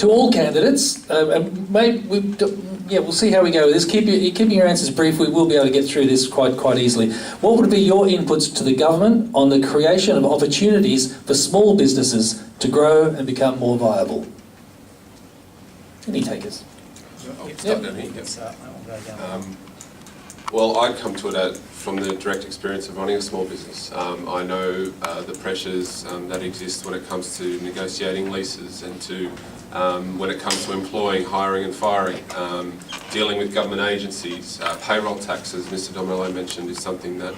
To all candidates, we'll see how we go with this. Keeping your answers brief, we will be able to get through this quite easily. What would be your inputs to the government on the creation of opportunities for small businesses to grow and become more viable? Any takers? I'll start down here. Well, I come to it from the direct experience of running a small business. I know the pressures that exist when it comes to negotiating leases and to when it comes to employing, hiring and firing, dealing with government agencies, payroll taxes, Mr. Domerlo mentioned, is something that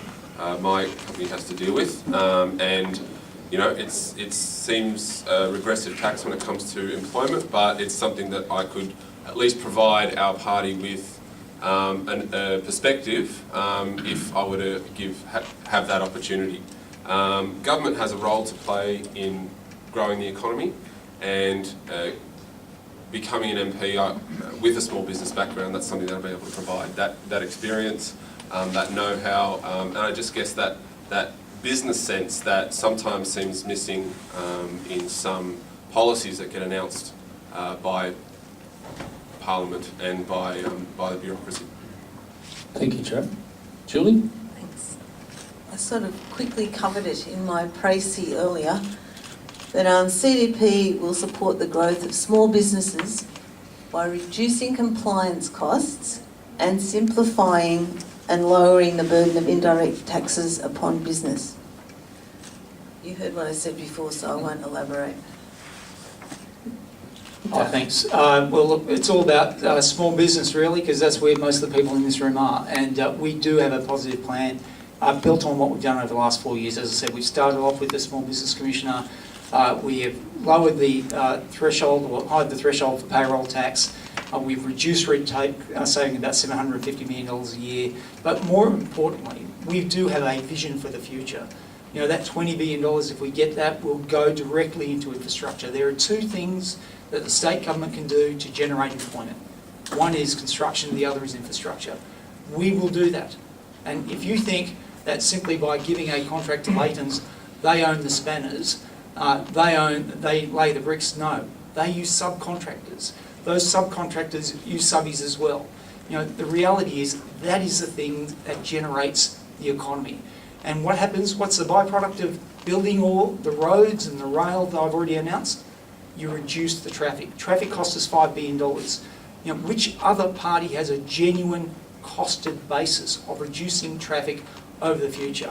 my company has to deal with. And you know, it seems regressive tax when it comes to employment, but it's something that I could at least provide our party with a perspective if I were to have that opportunity. Government has a role to play in growing the economy, and becoming an MP with a small business background, that's something that I'll be able to provide. That experience, that know-how, and I just guess that business sense that sometimes seems missing in some policies that get announced by Parliament and by the bureaucracy. Thank you, Joe. Julie? Thanks. I sort of quickly covered it in my précis earlier, that CDP will support the growth of small businesses by reducing compliance costs and simplifying and lowering the burden of indirect taxes upon business. You heard what I said before, so I won't elaborate. Oh, thanks. Well, look, it's all about small business, really, because that's where most of the people in this room are. And we do have a positive plan built on what we've done over the last 4 years. As I said, we started off with the Small Business Commissioner. We have lowered the threshold, or higher the threshold for payroll tax. We've reduced red tape, saving about $750 million a year. But more importantly, we do have a vision for the future. You know, that $20 billion, if we get that, will go directly into infrastructure. There are two things that the state government can do to generate employment. One is construction, the other is infrastructure. We will do that. And if you think that simply by giving a contract to Leighton's, they own the spanners, they lay the bricks, no. They use subcontractors. Those subcontractors use subbies as well. You know, the reality is that is the thing that generates the economy. And what happens, what's the byproduct of building all the roads and the rail that I've already announced? You reduce the traffic. Traffic costs us $5 billion. You know, which other party has a genuine costed basis of reducing traffic over the future?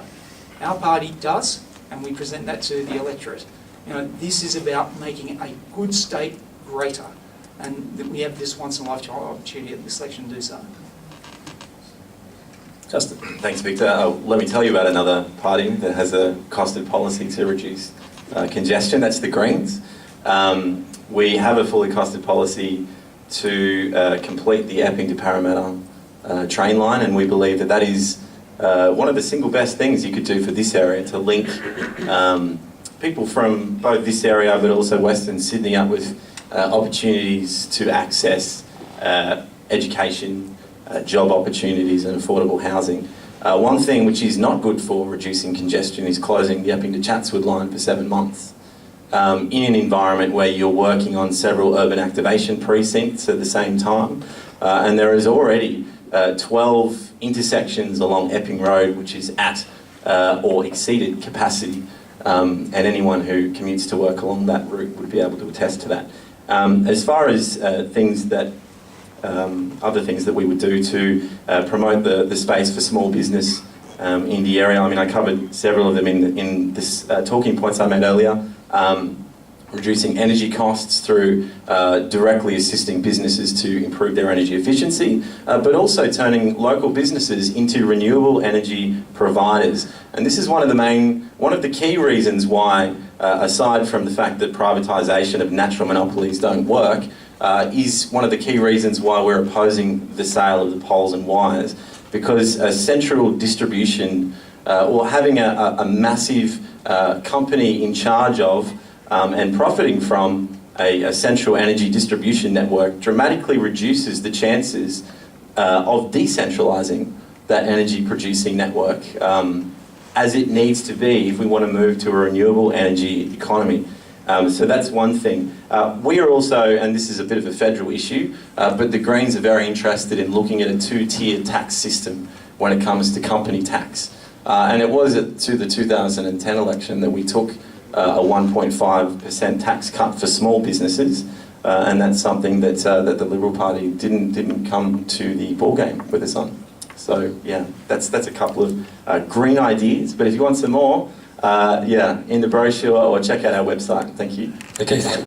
Our party does, and we present that to the electorate. You know, this is about making a good state greater, and that we have this once-in-a-lifetime opportunity at this election to do so. Justin. Thanks, Victor. Let me tell you about another party that has a costed policy to reduce congestion. That's the Greens. We have a fully costed policy to complete the Epping to Parramatta train line, and we believe that that is one of the single best things you could do for this area, to link people from both this area but also Western Sydney up with opportunities to access education, job opportunities and affordable housing. One thing which is not good for reducing congestion is closing the Epping to Chatswood line for 7 months. In an environment where you're working on several urban activation precincts at the same time, and there is already 12 intersections along Epping Road which is at or exceeded capacity, and anyone who commutes to work along that route would be able to attest to that. As far as things that other things that we would do to promote the space for small business in the area, I mean, I covered several of them in this talking points I made earlier. Reducing energy costs through directly assisting businesses to improve their energy efficiency, but also turning local businesses into renewable energy providers. And this is one of the key reasons why, aside from the fact that privatisation of natural monopolies don't work, is one of the key reasons why we're opposing the sale of the poles and wires, because a central distribution or having a massive company in charge of and profiting from a central energy distribution network dramatically reduces the chances of decentralising that energy producing network as it needs to be if we want to move to a renewable energy economy. So that's one thing. We are also, and this is a bit of a federal issue, but the Greens are very interested in looking at a two-tier tax system when it comes to company tax. And it was to the 2010 election that we took a 1.5% tax cut for small businesses, and that's something that that the Liberal Party didn't come to the ball game with us on. So yeah, that's a couple of green ideas. But if you want some more, yeah, in the brochure or check out our website. Thank you. Okay.